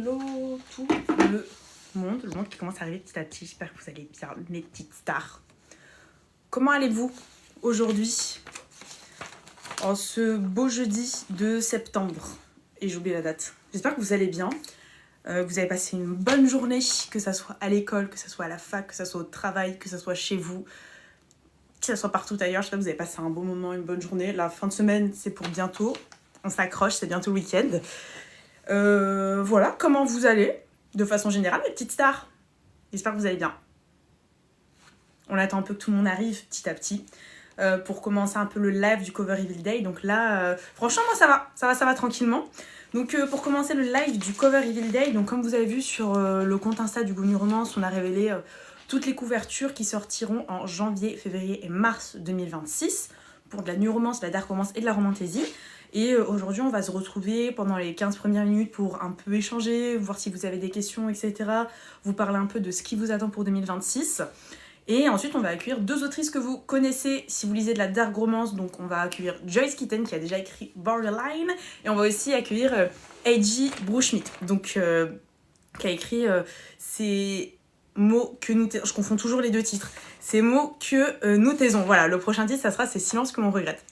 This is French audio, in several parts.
Hello tout le monde qui commence à arriver petit à petit. J'espère que vous allez bien, mes petites stars. Comment allez-vous aujourd'hui, en ce beau jeudi de septembre? Et j'ai oublié la date. J'espère que vous allez bien, que vous avez passé une bonne journée, que ça soit à l'école, que ça soit à la fac, que ça soit au travail, que ça soit chez vous, que ça soit partout ailleurs. J'espère que vous avez passé un bon moment, une bonne journée. La fin de semaine, c'est pour bientôt. On s'accroche, c'est bientôt le week-end. Voilà, comment vous allez de façon générale, mes petites stars? J'espère que vous allez bien. On attend un peu que tout le monde arrive petit à petit pour commencer un peu le live du Cover Evil Day. Donc là, franchement, moi ça va tranquillement. Donc pour commencer le live du Cover Evil Day, donc comme vous avez vu sur le compte Insta du Good New Romance, on a révélé toutes les couvertures qui sortiront en janvier, février et mars 2026 pour de la New Romance, de la Dark Romance et de la Romantaisie. Et aujourd'hui, on va se retrouver pendant les 15 premières minutes pour un peu échanger, voir si vous avez des questions, etc. Vous parler un peu de ce qui vous attend pour 2026. Et ensuite, on va accueillir deux autrices que vous connaissez si vous lisez de la Dark Romance. Donc, on va accueillir Joyce Kitten qui a déjà écrit Borderline. Et on va aussi accueillir A.J. Bruchmitt, donc qui a écrit ces mots que nous taisons. Je confonds toujours les deux titres. Ces mots que nous taisons. Voilà, le prochain titre, ça sera Ces silences que l'on regrette.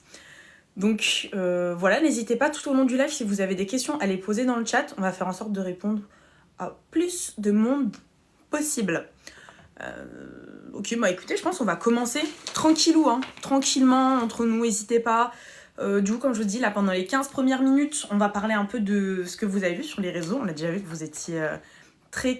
Donc voilà, n'hésitez pas tout au long du live, si vous avez des questions, à les poser dans le chat. On va faire en sorte de répondre à plus de monde possible. Ok, bah écoutez, je pense qu'on va commencer tranquillou, tranquillement, entre nous, n'hésitez pas. Du coup, comme je vous dis, là, pendant les 15 premières minutes, on va parler un peu de ce que vous avez vu sur les réseaux. On a déjà vu que vous étiez très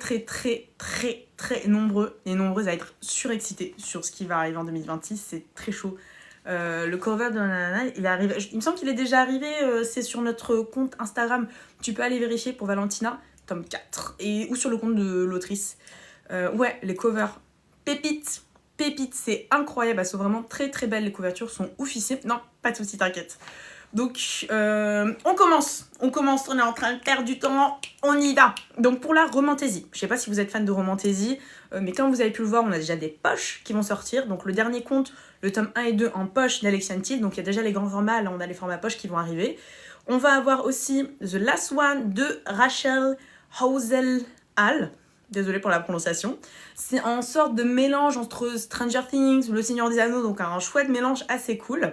nombreux et nombreuses à être surexcités sur ce qui va arriver en 2026. C'est très chaud. Le cover de Nanana, il est arrivé, il me semble qu'il est déjà arrivé, c'est sur notre compte Instagram, tu peux aller vérifier pour Valentina, tome 4, ou sur le compte de l'autrice. Ouais, les covers, pépites, c'est incroyable, elles sont vraiment très belles, les couvertures sont oufissimes, non, pas de soucis, t'inquiète. Donc, on commence, on est en train de perdre du temps, on y va. Donc pour la Romantaisie, je sais pas si vous êtes fan de Romantaisie, mais comme vous avez pu le voir, on a déjà des poches qui vont sortir. Donc le dernier conte, le tome 1 et 2 en poche d'Alexian Till, donc il y a déjà les grands formats, là on a les formats poche qui vont arriver. On va avoir aussi The Last One de Rachel Hauzel-Hall, désolée pour la prononciation. C'est un sorte de mélange entre Stranger Things ou Le Seigneur des Anneaux, donc un chouette mélange assez cool.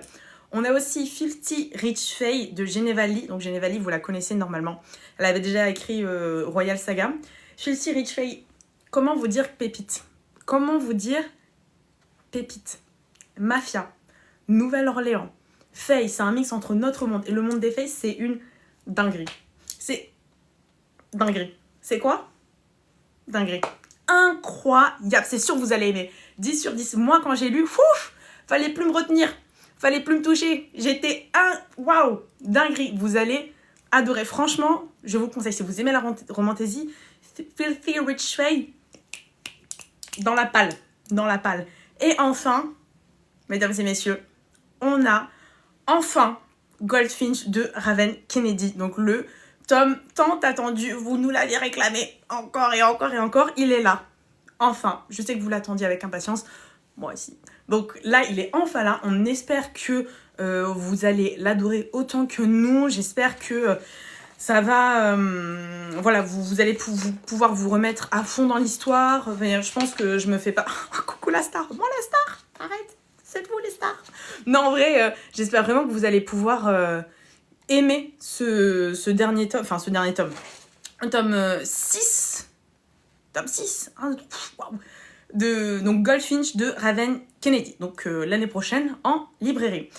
On a aussi Filthy Rich Fae de Geneva Lee. Donc Geneva Lee, vous la connaissez normalement. Elle avait déjà écrit Royal Saga. Filthy Rich Fae, comment vous dire pépite? Comment vous dire pépite? Mafia, Nouvelle-Orléans, Fae, c'est un mix entre notre monde et le monde des Fae, c'est une dinguerie. C'est dinguerie. C'est quoi? Dinguerie. Incroyable, c'est sûr que vous allez aimer. 10 sur 10. Moi, quand j'ai lu, fallait plus me retenir. Fallait plus me toucher. J'étais waouh, dinguerie. Vous allez adorer. Franchement, je vous conseille. Si vous aimez la Romantaisie, Filthy Rich Fae, dans la palle. Et enfin, mesdames et messieurs, on a enfin Goldfinch de Raven Kennedy. Donc le tome tant attendu. Vous nous l'aviez réclamé encore et encore. Il est là. Enfin, je sais que vous l'attendiez avec impatience. Moi aussi. Donc là, il est enfin là. On espère que vous allez l'adorer autant que nous. J'espère que ça va... voilà, vous allez pouvoir vous remettre à fond dans l'histoire. Je pense que je me fais pas... Coucou la star. Moi la star. Arrête. C'est vous les stars. Non, en vrai, j'espère vraiment que vous allez pouvoir aimer ce dernier tome. Enfin, ce dernier tome. Un tome 6. Tome 6. Waouh. Donc Goldfinch de Raven Kennedy, donc l'année prochaine en librairie.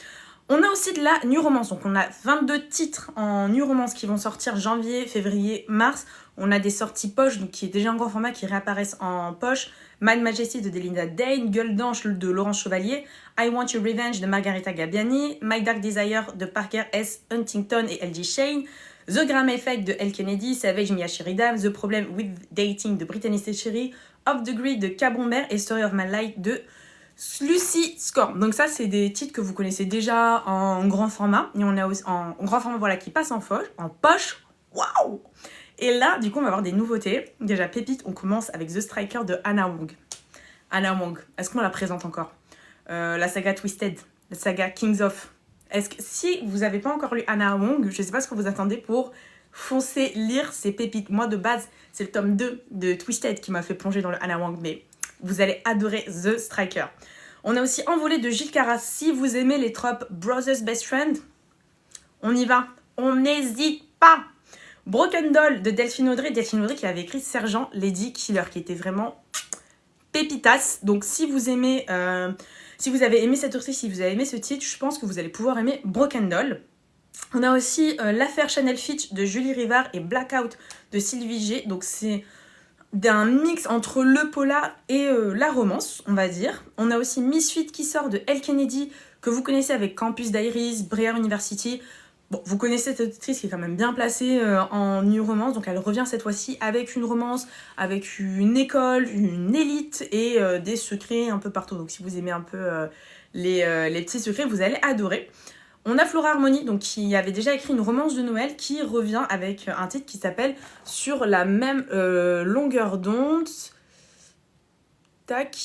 On a aussi de la New Romance, donc on a 22 titres en New Romance qui vont sortir janvier, février, mars. On a des sorties poche, donc qui est déjà en grand format, qui réapparaissent en poche. Mad Majesty de Delinda Dane, Gueule d'Ange de Laurence Chevalier, I Want Your Revenge de Margarita Gabbiani, My Dark Desire de Parker S. Huntington et L.G. Shane, The Graham Effect de L. Kennedy, Savage Mia Sheridan, The Problem with Dating de Brittany Secheri, Off the Grid de Cabomber et Story of My Life de Lucy Score. Donc ça, c'est des titres que vous connaissez déjà en grand format. Et on a aussi en grand format, voilà, qui passe en poche. Waouh! Et là, du coup, on va avoir des nouveautés. Déjà, pépite, on commence avec The Striker de Anna Wong. Anna Wong, est-ce qu'on la présente encore? La saga Twisted, la saga Kings of. Est-ce que si vous n'avez pas encore lu Anna Wong, je ne sais pas ce que vous attendez pour Foncez lire ces pépites. Moi, de base, c'est le tome 2 de Twisted qui m'a fait plonger dans le Anna Wang, mais vous allez adorer The Striker. On a aussi Envolé de Gilles Carras. Si vous aimez les tropes Brothers Best Friend, on y va. On n'hésite pas. Broken Doll de Delphine Audrey. Delphine Audrey qui avait écrit Sergent Lady Killer, qui était vraiment pépitas. Donc si vous aimez, si vous avez aimé cette autrice, si vous avez aimé ce titre, je pense que vous allez pouvoir aimer Broken Doll. On a aussi L'affaire Chanel Fitch de Julie Rivard et Blackout de Sylvie G. Donc c'est d'un mix entre le polar et la romance, on va dire. On a aussi Misfit qui sort de Elle Kennedy, que vous connaissez avec Campus Diaries, Breyer University. Bon, vous connaissez cette autrice qui est quand même bien placée en new romance, donc elle revient cette fois-ci avec une romance, avec une école, une élite et des secrets un peu partout. Donc si vous aimez un peu les petits secrets, vous allez adorer. On a Flora Harmony, donc qui avait déjà écrit une romance de Noël, qui revient avec un titre qui s'appelle Sur la même longueur d'onde. Tac.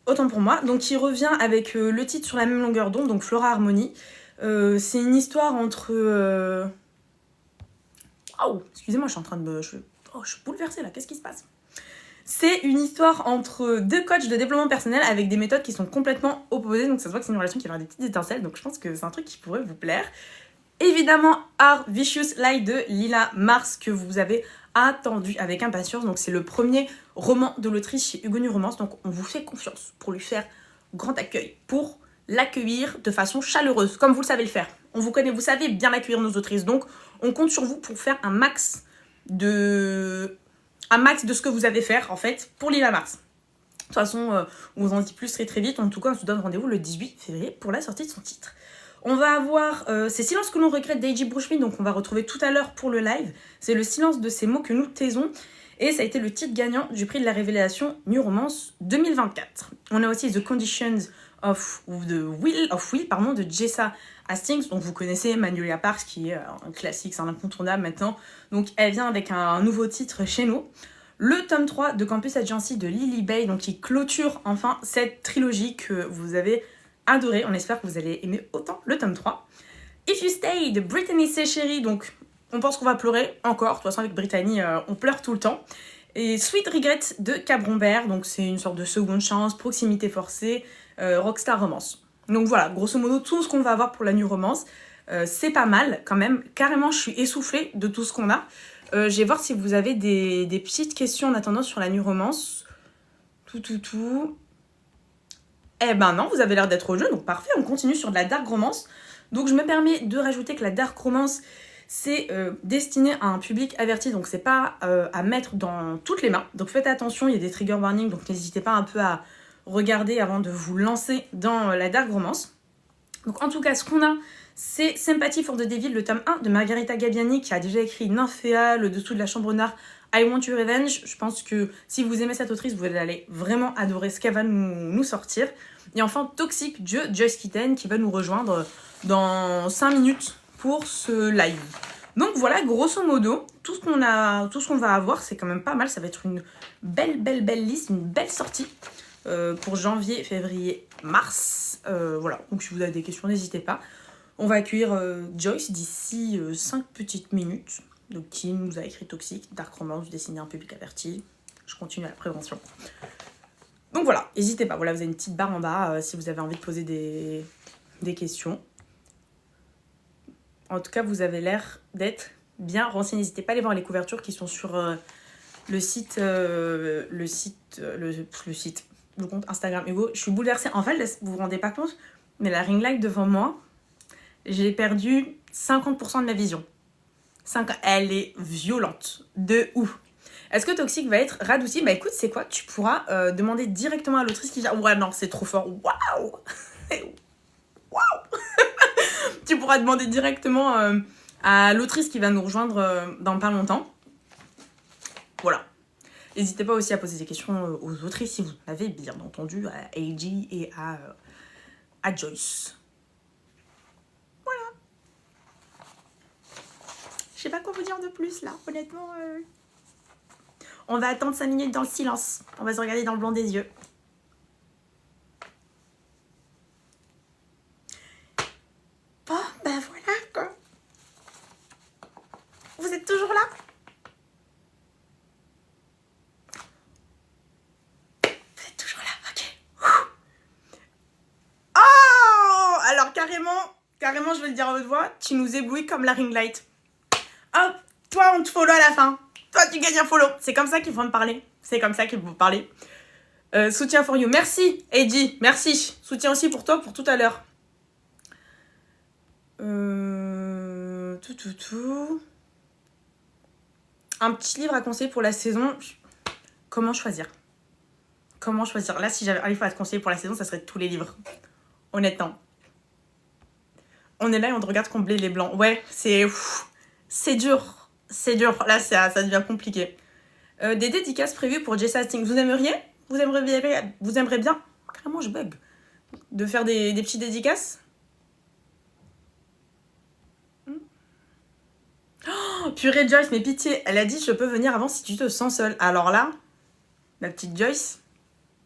Autant pour moi. Donc qui revient avec le titre Sur la même longueur d'onde, donc Flora Harmony. C'est une histoire entre... Oh, excusez-moi, je suis en train de me... je suis bouleversée là, qu'est-ce qui se passe? C'est une histoire entre deux coachs de développement personnel avec des méthodes qui sont complètement opposées. Donc ça se voit que c'est une relation qui va avoir des petites étincelles. Donc je pense que c'est un truc qui pourrait vous plaire. Évidemment, Our Vicious Lie de Lila Mars que vous avez attendu avec impatience. Donc c'est le premier roman de l'autrice chez Hugo New Romance. Donc on vous fait confiance pour lui faire grand accueil, pour l'accueillir de façon chaleureuse, comme vous le savez le faire. On vous connaît, vous savez bien accueillir nos autrices. Donc on compte sur vous pour faire un max de ce que vous avez fait en fait pour Lila Mars. De toute façon, on vous en dit plus très très vite. En tout cas, on se donne rendez-vous le 18 février pour la sortie de son titre. On va avoir C'est Silence que l'on regrette d'A.J. Brushman, donc on va retrouver tout à l'heure pour le live. C'est Le silence de ces mots que nous taisons. Et ça a été le titre gagnant du prix de la révélation New Romance 2024. On a aussi The Conditions of Will de Jessa Hastings. Donc vous connaissez Magnolia Parks, qui est un classique, c'est un incontournable maintenant. Donc elle vient avec un nouveau titre chez nous. Le tome 3 de Campus Agency de Lily Bay, donc qui clôture enfin cette trilogie que vous avez adorée. On espère que vous allez aimer autant le tome 3. If You Stay de Brittany Sechery, donc on pense qu'on va pleurer encore. De toute façon avec Brittany, on pleure tout le temps. Et Sweet Regret de Cabrombert, donc c'est une sorte de seconde chance, proximité forcée, rockstar romance. Donc voilà, grosso modo, tout ce qu'on va avoir pour la New Romance, c'est pas mal quand même. Carrément, je suis essoufflée de tout ce qu'on a. Je vais voir si vous avez des petites questions en attendant sur la New Romance. Eh ben non, vous avez l'air d'être au jeu, donc parfait, on continue sur de la Dark Romance. Donc je me permets de rajouter que la Dark Romance, c'est destiné à un public averti, donc c'est pas à mettre dans toutes les mains. Donc faites attention, il y a des trigger warnings, donc n'hésitez pas un peu à regarder avant de vous lancer dans la Dark Romance. Donc en tout cas, ce qu'on a, c'est Sympathy for the Devil, le tome 1 de Margarita Gabbiani, qui a déjà écrit Nymphéa, Le Dessous de la Chambre Noire, I Want Your Revenge. Je pense que si vous aimez cette autrice, vous allez vraiment adorer ce qu'elle va nous sortir. Et enfin, Toxic de Joyce Kitten, qui va nous rejoindre dans 5 minutes pour ce live. Donc voilà, grosso modo, tout ce qu'on va avoir, c'est quand même pas mal. Ça va être une belle liste, une belle sortie pour janvier, février, mars. Voilà, donc si vous avez des questions, n'hésitez pas. On va accueillir Joyce d'ici 5 petites minutes. Donc qui nous a écrit Toxic, Dark Romance, destiné à un public averti. Je continue à la prévention. Donc voilà, n'hésitez pas. Voilà, vous avez une petite barre en bas si vous avez envie de poser des questions. En tout cas, vous avez l'air d'être bien renseigné. N'hésitez pas à aller voir les couvertures qui sont sur le compte Instagram Hugo. Je suis bouleversée. En fait, vous vous rendez pas compte, mais la ring light devant moi, j'ai perdu 50% de ma vision. Elle est violente. De ouf. Est-ce que Toxic va être radouci? Bah écoute, c'est quoi? Tu pourras demander directement à l'autrice qui dit ouais, non, c'est trop fort. Waouh. Waouh. Tu pourras demander directement à l'autrice qui va nous rejoindre dans pas longtemps. Voilà. N'hésitez pas aussi à poser des questions aux autrices si vous en avez bien entendu, à AJ et à Joyce. Voilà. Je sais pas quoi vous dire de plus là, honnêtement. On va attendre 5 minutes dans le silence. On va se regarder dans le blanc des yeux. Vous êtes toujours là? Vous êtes toujours là, ok. Oh! Alors carrément, je vais le dire à haute voix, tu nous éblouis comme la ring light. Hop, toi on te follow à la fin. Toi tu gagnes un follow. C'est comme ça qu'il faut me parler. C'est comme ça qu'il faut parler. Soutien for you. Merci, Eddie. Merci. Soutien aussi pour toi, pour tout à l'heure. Tout. Un petit livre à conseiller pour la saison. Comment choisir? Là, si j'avais un livre à te conseiller pour la saison, ça serait tous les livres. Honnêtement. On est là et on te regarde combler les blancs. Ouais, c'est dur. C'est dur. Là, ça devient compliqué. Des dédicaces prévues pour Jess Hastings. Vous aimeriez bien, carrément je bug, de faire des petits dédicaces? Oh, purée Joyce, mais pitié, elle a dit je peux venir avant si tu te sens seule. Alors là, la petite Joyce,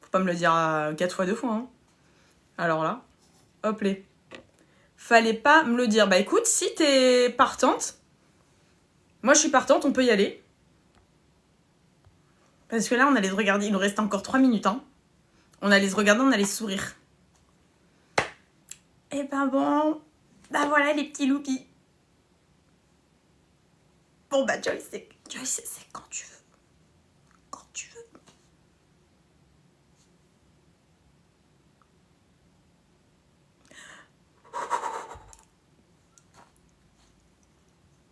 faut pas me le dire 4 fois 2 fois. Hein. Alors là, hop les. Fallait pas me le dire. Bah écoute, si t'es partante, moi je suis partante, on peut y aller. Parce que là, on allait se regarder, il nous reste encore 3 minutes. Hein. On allait se regarder, on allait sourire. Et ben bon, bah voilà les petits loupis. Bon bah Joyce, c'est quand tu veux. Quand tu veux.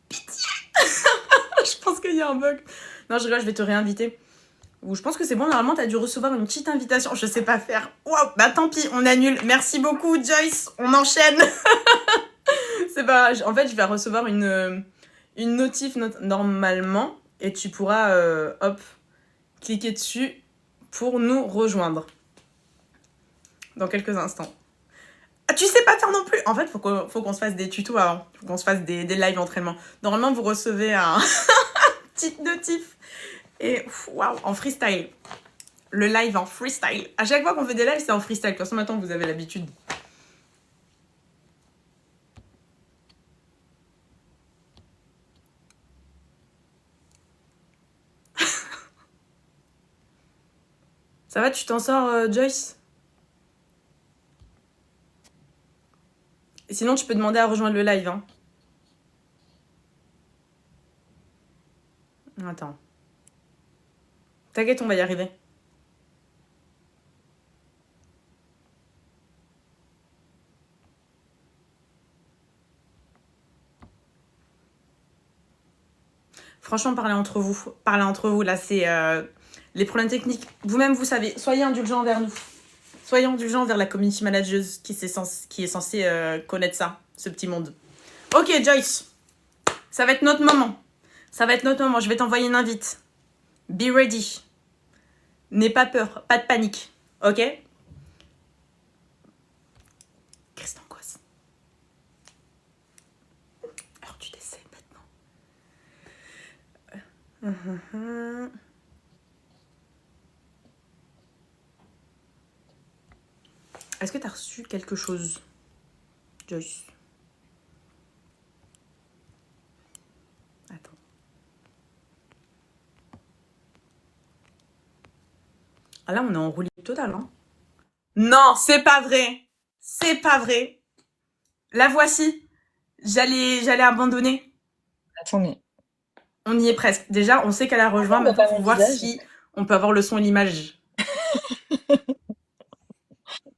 Pitié. Je pense qu'il y a un bug. Non, je rigole, je vais te réinviter. Ou je pense que c'est bon, normalement t'as dû recevoir une petite invitation. Je sais pas faire. Waouh, bah tant pis, on annule. Merci beaucoup Joyce, on enchaîne. C'est pas... En fait, je vais recevoir une notif normalement. Et tu pourras, hop, cliquer dessus pour nous rejoindre. Dans quelques instants. Ah, tu sais pas faire non plus. En fait, faut qu'on se fasse des tutos avant. Faut qu'on se fasse des live entraînement. Normalement, vous recevez un petit notif. Et waouh, en freestyle. Le live en freestyle. À chaque fois qu'on fait des lives, c'est en freestyle. De toute façon, maintenant, vous avez l'habitude. Ça va, tu t'en sors, Joyce? Et sinon, tu peux demander à rejoindre le live. Hein. Attends. T'inquiète, on va y arriver. Franchement, parlez entre vous. Là, c'est les problèmes techniques. Vous-même, vous savez. Soyez indulgents envers nous. Soyez indulgents envers la community manager qui est censée connaître ça, ce petit monde. Ok, Joyce. Ça va être notre moment. Je vais t'envoyer une invite. Be ready. N'aie pas peur. Pas de panique. Ok? Crise d'angoisse. Heure du décès, maintenant. Est-ce que t'as reçu quelque chose, Joyce? Attends. Ah là, on est en roue libre totale, hein? Non, c'est pas vrai. C'est pas vrai. La voici. J'allais abandonner. Attendez. On y est presque. Déjà, on sait qu'elle a rejoint. Maintenant, on va voir si on peut avoir le son et l'image.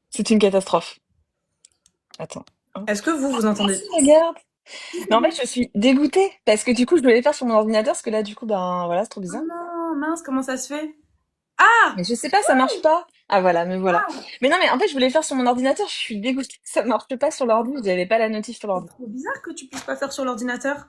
C'est une catastrophe. Attends. Est-ce que vous entendez? Regarde. Mais en fait, je suis dégoûtée parce que du coup, je voulais le faire sur mon ordinateur parce que là, du coup, ben voilà, c'est trop bizarre. Oh non, mince, comment ça se fait? Ah! Mais je sais pas, ça marche pas. Ah voilà, me voilà. Mais non, mais en fait, je voulais le faire sur mon ordinateur, je suis dégoûtée que ça marche pas sur l'ordi, j'avais pas la notif sur l'ordi. C'est trop bizarre que tu puisses pas faire sur l'ordinateur.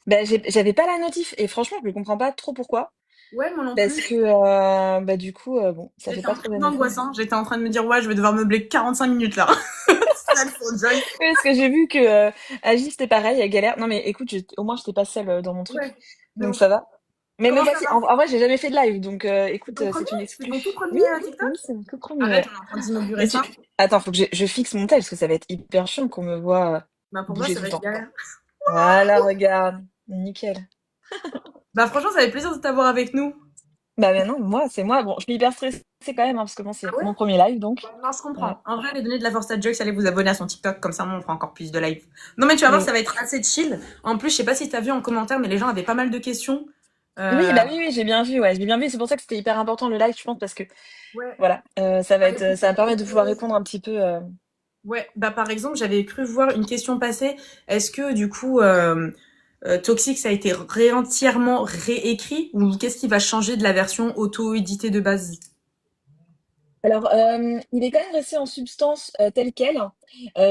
Ben, j'avais pas la notif et franchement, je ne comprends pas trop pourquoi. Ouais, moi non Parce plus. que, bah du coup, bon, ça fait J'étais pas en trop crise bien. d'angoisse, hein. J'étais en train de me dire, ouais, je vais devoir meubler 45 minutes là. C'est ça, le faux Joyce. Oui, parce que j'ai vu que Agi, c'était pareil, elle galère. Non, mais écoute, au moins, j'étais pas seule dans mon truc. Ouais. Donc Donc, ça va. Mais me comment ça voici. va? En vrai, j'ai jamais fait de live, donc C'est écoute, ton c'est une premier? C'est exclue. ton tout premier Oui, oui, TikTok? oui, c'est mon tout premier, Arrête, ouais. on est en train d'inaugurer Mais ça. Attends, faut que je fixe mon tel, parce que ça va être hyper chiant qu'on me voit Bah pour moi, bouger ça tout va le être temps. galère. Voilà, regarde. Nickel. Bah franchement, ça fait plaisir de t'avoir avec nous. Bah maintenant, moi, c'est moi. Bon, je suis hyper stressée quand même, hein, parce que bon, Ah c'est ouais? mon premier live, donc. Non, je Ouais. comprends. En vrai, les données de la force à Joyce, allez vous abonner à son TikTok, comme ça, on fera encore plus de live. Non, mais tu vas voir, ça Oui. va être assez chill. En plus, je sais pas si t'as vu en commentaire, mais les gens avaient pas mal de questions. Oui, Euh, bah oui, oui, j'ai bien vu, ouais, j'ai bien vu. C'est pour ça que c'était hyper important le live, je pense, parce que ouais. voilà, ça va Bah, être, écoute, ça va permettre de pouvoir répondre un petit peu. ouais, bah par exemple, j'avais cru voir une question passer. Est-ce que du coup, Toxic, ça a été entièrement réécrit ou qu'est-ce qui va changer de la version auto-éditée de base? Alors, il est quand même resté en substance tel quel.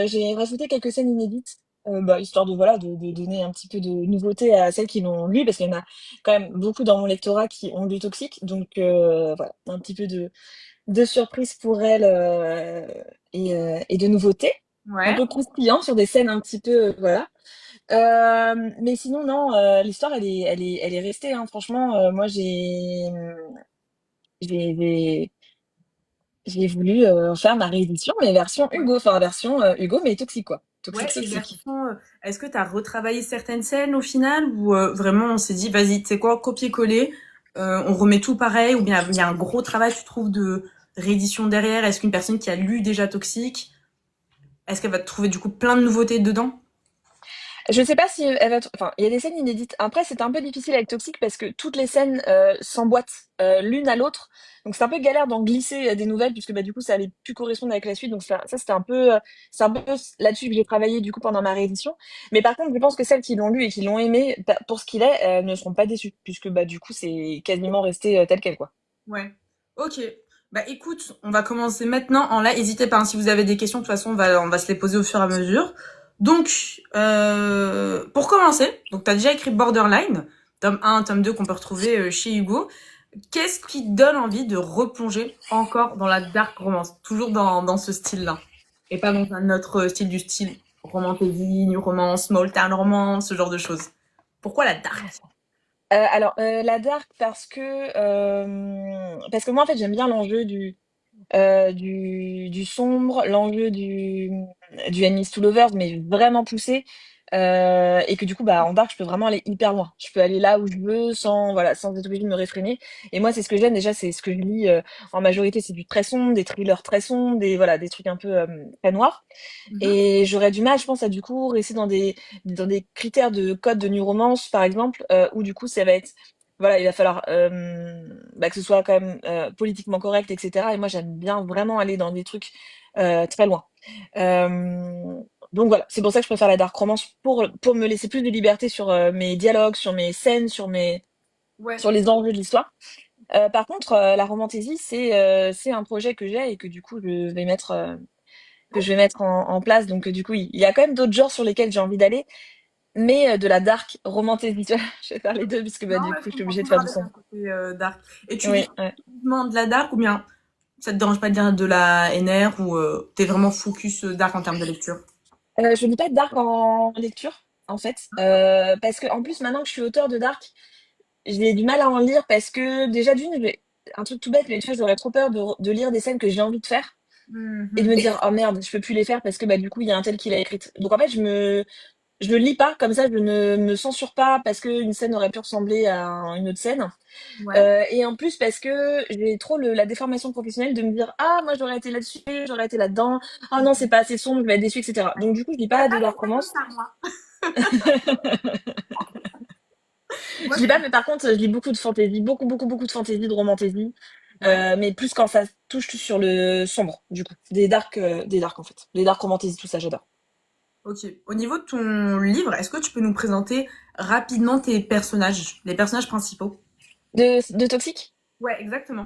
J'ai rajouté quelques scènes inédites, bah, histoire de voilà, de donner un petit peu de nouveauté à celles qui l'ont lu, parce qu'il y en a quand même beaucoup dans mon lectorat qui ont lu Toxique, donc voilà, un petit peu de surprise pour elles et de nouveautés, un Ouais. peu croustillant sur des scènes un petit peu voilà. Mais sinon non, l'histoire elle est restée, hein. Franchement, moi j'ai j'ai voulu faire ma réédition, mais version Ouais. Hugo, enfin version Hugo, mais toxique quoi. Toxique, Ouais, et toxique. version, est-ce que t'as retravaillé certaines scènes au final ou vraiment on s'est dit, vas-y, tu sais quoi, copier-coller, on remet tout pareil ou bien il y a un gros travail, tu trouves, de réédition derrière? Est-ce qu'une personne qui a lu déjà Toxique, est-ce qu'elle va trouver du coup plein de nouveautés dedans? Je sais pas si elle va. Enfin, il y a des scènes inédites. Après, c'était un peu difficile avec Toxique parce que toutes les scènes s'emboîtent l'une à l'autre. Donc c'est un peu galère d'en glisser des nouvelles puisque bah du coup ça allait plus correspondre avec la suite. Donc ça c'était un peu c'est un peu là-dessus que j'ai travaillé du coup pendant ma réédition. Mais par contre, je pense que celles qui l'ont lu et qui l'ont aimé pour ce qu'il est ne seront pas déçues puisque bah du coup c'est quasiment resté tel quel quoi. Ouais. Ok. Bah écoute, on va commencer maintenant en live. N'hésitez pas, hein, si vous avez des questions, de toute façon, on va se les poser au fur et à mesure. Donc, pour commencer, donc tu as déjà écrit Borderline, tome un, tome 2 qu'on peut retrouver chez Hugo. Qu'est-ce qui te donne envie de replonger encore dans la dark romance? Toujours dans ce style-là. Et pas dans un autre style du style romantasy, new romance, small town romance, ce genre de choses. Pourquoi la dark? Alors la dark parce que moi en fait j'aime bien l'enjeu du sombre, l'enjeu du enemies to lovers, mais vraiment poussé. Et que du coup, bah, en dark, je peux vraiment aller hyper loin. Je peux aller là où je veux sans, voilà, sans être obligée de me réfréner. Et moi, c'est ce que j'aime déjà, c'est ce que je lis en majorité, c'est du très sombre, des thrillers très sombres, voilà, des trucs un peu très noirs. Mhm, Et j'aurais du mal, je pense, à du coup rester dans des critères de code de New Romance, par exemple, où du coup ça va être, voilà, il va falloir bah, que ce soit quand même politiquement correct, etc. Et moi, j'aime bien vraiment aller dans des trucs très loin. Euh, donc voilà, c'est pour ça que je préfère la dark romance pour me laisser plus de liberté sur mes dialogues, sur mes scènes, ouais. sur les enjeux de l'histoire. Par contre, la romantasy, c'est un projet que j'ai et que du coup je vais mettre en place. Donc, du coup, il y a quand même d'autres genres sur lesquels j'ai envie d'aller, mais de la dark romantasy. Tu vois, je vais faire les deux parce que bah, Non, du ouais, coup, je je suis comprends obligée de toujours faire du avec son. un côté dark. Et tu lis Oui, ouais. uniquement de la dark ou bien ça te dérange pas de lire de la NR ou t'es vraiment focus dark en termes de lecture? Je lis pas de dark en lecture, en fait, parce que en plus, maintenant que je suis auteur de dark, j'ai du mal à en lire parce que déjà un truc tout bête, mais tu vois, j'aurais trop peur de lire des scènes que j'ai envie de faire et de Mhm. me dire, oh merde, je peux plus les faire parce que bah du coup, il y a un tel qui l'a écrite. Donc en fait, je le lis pas, comme ça, je ne me censure pas parce qu'une scène aurait pu ressembler à une autre scène. Ouais. Et en plus parce que j'ai trop la déformation professionnelle de me dire ah moi j'aurais été là-dessus, j'aurais été là-dedans, ah non c'est pas assez sombre, je vais être déçue, etc. Donc du coup je lis Ouais, pas de ah non, dark pas comme romance. ça, moi. Moi, Je lis pas, mais par contre je lis beaucoup de fantasy, beaucoup beaucoup beaucoup de fantasy, de romantasy, ouais. mais plus quand ça touche sur le sombre du coup, des dark en fait, des dark romantasy, tout ça j'adore. Ok. Au niveau de ton livre, est-ce que tu peux nous présenter rapidement tes personnages, les personnages principaux? De toxique. Ouais, exactement.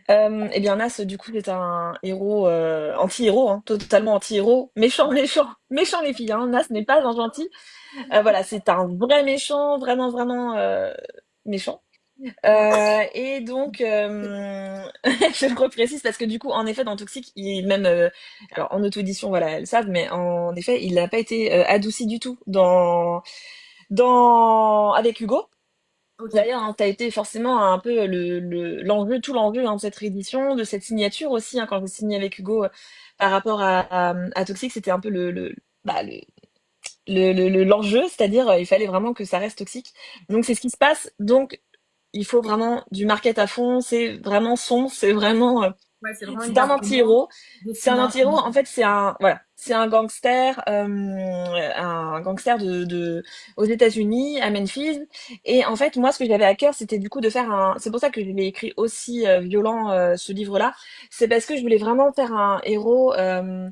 Eh bien, Nas, du coup, c'est un héros, anti-héros, hein, totalement anti-héros, méchant, Ouais. méchant, méchant les filles, hein. Nas n'est pas un gentil. Voilà, c'est un vrai méchant, vraiment, vraiment méchant. Ouais. Et donc, je le reprécise parce que du coup, en effet, dans Toxic, même, alors en auto-édition, voilà, elles savent, mais en effet, il n'a pas été adouci du tout avec Hugo. Ok. D'ailleurs, hein, tu as été forcément un peu l'enjeu, tout l'enjeu hein, de cette réédition, de cette signature aussi, hein, quand j'ai signé avec Hugo par rapport à Toxic, c'était un peu bah, l'enjeu, c'est-à-dire il fallait vraiment que ça reste toxique. Donc c'est ce qui se passe. Donc il faut vraiment du market à fond. C'est vraiment sombre. C'est vraiment Ouais, c'est vraiment une c'est un dark romance anti-héros. C'est un destinée à un anti-héros. public. En fait, c'est un voilà, c'est un gangster aux États-Unis, à Memphis. Et en fait, moi, ce que j'avais à cœur, c'était du coup de faire un. C'est pour ça que je l'ai écrit aussi violent ce livre-là. C'est parce que je voulais vraiment faire un héros euh,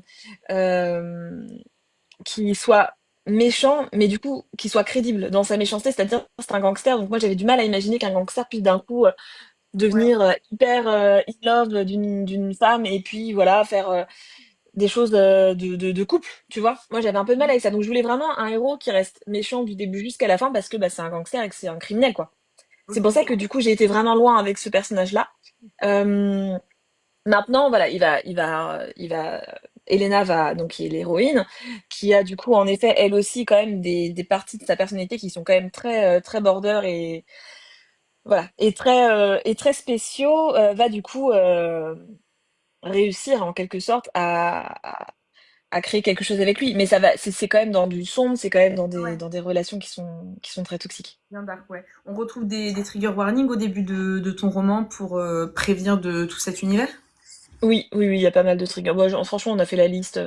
qui soit méchant, mais du coup qui soit crédible dans sa méchanceté. C'est-à-dire, c'est un gangster. Donc moi, j'avais du mal à imaginer qu'un gangster puisse d'un coup Ouais, devenir hyper in love d'une femme et puis voilà faire des choses de couple, tu vois. Moi j'avais un peu de mal avec ça, donc je voulais vraiment un héros qui reste méchant du début jusqu'à la fin parce que bah, c'est un gangster et que c'est un criminel quoi. C'est pour ok. ça que du coup j'ai été vraiment loin avec ce personnage là. euh, Maintenant voilà Elena va donc qui est l'héroïne qui a du coup en effet elle aussi quand même des parties de sa personnalité qui sont quand même très border et voilà et très spéciaux va du coup réussir en quelque sorte à créer quelque chose avec lui. Mais ça va, c'est quand même dans du sombre, c'est quand même Ouais, dans des relations qui sont très toxiques. bien dark, ouais. On retrouve des trigger warnings au début de ton roman pour prévenir de tout cet univers? Oui, il y a pas mal de triggers. Bon, franchement, on a fait la liste.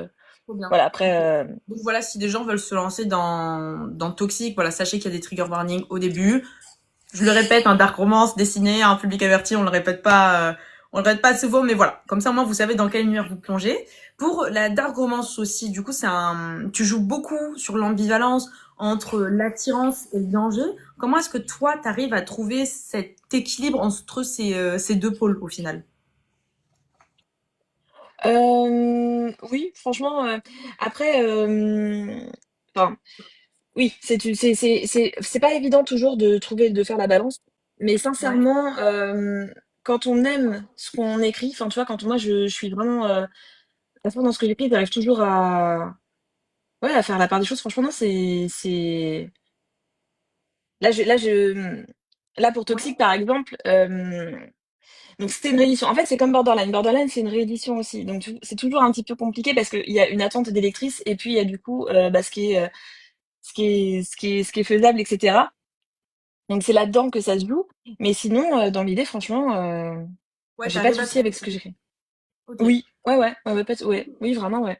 Trop bien. Voilà, après, Ok. Donc voilà, si des gens veulent se lancer dans Toxic, voilà, sachez qu'il y a des trigger warnings au début. Je le répète, un dark romance destiné à un public averti, on le répète pas souvent, mais voilà. Comme ça, moi, vous savez dans quel univers vous plongez. Pour la dark romance aussi, du coup, tu joues beaucoup sur l'ambivalence entre l'attirance et le danger. Comment est-ce que toi, t'arrives à trouver cet équilibre entre ces deux pôles au final? oui, franchement, après, enfin, oui, c'est pas évident toujours de trouver, de faire la balance. Mais Ouais. sincèrement, quand on aime ce qu'on écrit, enfin, tu vois, quand moi, je suis vraiment à fond dans ce que j'écris, j'arrive toujours ouais, à faire la part des choses. Franchement, non, là, pour Ouais. Toxic, par exemple, donc c'était une réédition. En fait, c'est comme Borderline. Borderline, c'est une réédition aussi. Donc, c'est toujours un petit peu compliqué parce qu'il y a une attente des lectrices et puis il y a du coup, bah, ce qui est faisable, etc. Donc, c'est là-dedans que ça se joue. Mais sinon, dans l'idée, franchement, Ouais, j'ai pas de t'arrives à souci trouver. avec ce que j'écris. Ok. Oui, ouais, oui, vraiment, ouais.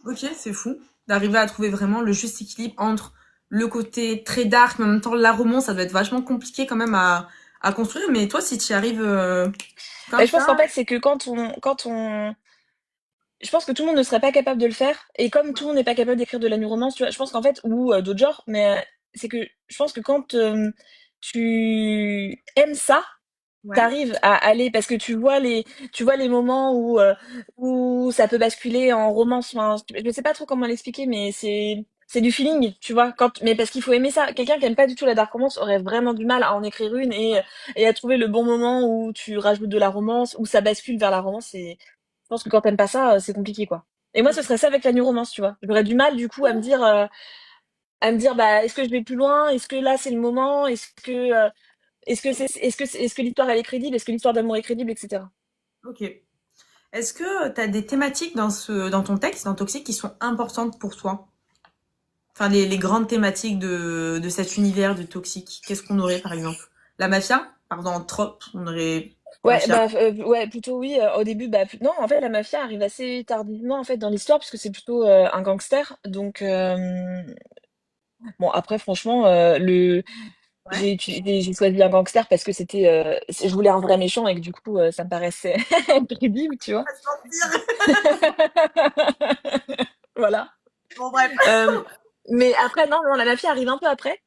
Ok, c'est fou. D'arriver à trouver vraiment le juste équilibre entre le côté très dark, mais en même temps la romance, ça doit être vachement compliqué quand même à construire. Mais toi, si tu y arrives Bah, comme je pense ça, qu'en fait, c'est que je pense que tout le monde ne serait pas capable de le faire. Et comme tout le monde n'est pas capable d'écrire de la new romance, tu vois, je pense qu'en fait, ou d'autres genres, mais c'est que je pense que quand tu aimes ça, ouais, t'arrives à aller parce que tu vois les moments où ça peut basculer en romance. Enfin, je sais pas trop comment l'expliquer, mais c'est du feeling, tu vois. Mais parce qu'il faut aimer ça. Quelqu'un qui aime pas du tout la dark romance aurait vraiment du mal à en écrire une et à trouver le bon moment où tu rajoutes de la romance, où ça bascule vers la romance. Et je pense que quand t'aimes pas ça, c'est compliqué, quoi. Et moi, ce serait ça avec la new romance, tu vois. J'aurais du mal, du coup, à me dire, bah, est-ce que je vais plus loin? Est-ce que là, c'est le moment? Est-ce que l'histoire elle est crédible? Est-ce que l'histoire d'amour est crédible, etc. ok. Est-ce que tu as des thématiques dans ton texte, dans Toxic, qui sont importantes pour toi? Enfin, les grandes thématiques de cet univers de Toxic. Qu'est-ce qu'on aurait par exemple? La mafia? Pardon, en trope, on aurait Ouais, mafia. ouais, plutôt oui. Au début, non, en fait, la mafia arrive assez tardivement en fait dans l'histoire puisque c'est plutôt un gangster. Donc bon, après, franchement, Ouais. j'ai choisi un gangster parce que je voulais un vrai méchant et que du coup, ça me paraissait crédible, tu vois. Pas se mentir. Voilà. Bon, bref. Euh, mais après, non, la mafia arrive un peu après.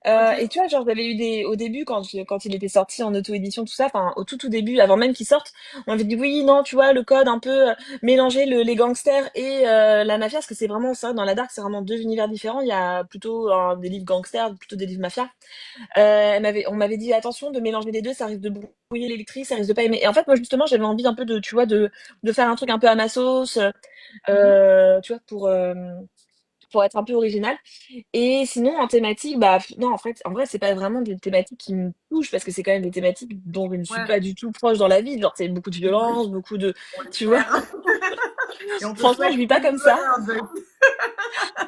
Ok. Et tu vois, genre, j'avais eu au début, quand il était sorti en auto-édition, tout ça, enfin, au tout début, avant même qu'il sorte, on m'avait dit, oui, non, tu vois, le code un peu, mélanger les gangsters et la mafia, parce que c'est vraiment ça, dans la dark, c'est vraiment deux univers différents. Il y a plutôt des livres gangsters, plutôt des livres mafia. On m'avait dit, attention, de mélanger les deux, ça risque de brouiller les lectrices, ça risque de pas aimer. Et en fait, moi, justement, j'avais envie un peu tu vois, de faire un truc un peu à ma sauce, Mhm. tu vois, pour être un peu original. Et sinon, en thématique, bah, non, en fait, en vrai, c'est pas vraiment des thématiques qui me touchent parce que c'est quand même des thématiques dont je ne suis Ouais, pas du tout proche dans la vie. Genre, c'est beaucoup de violence, beaucoup de, on tu vois. l'espère. Et on te Franchement, je souhaite vis pas tout le comme ça. bonheur de...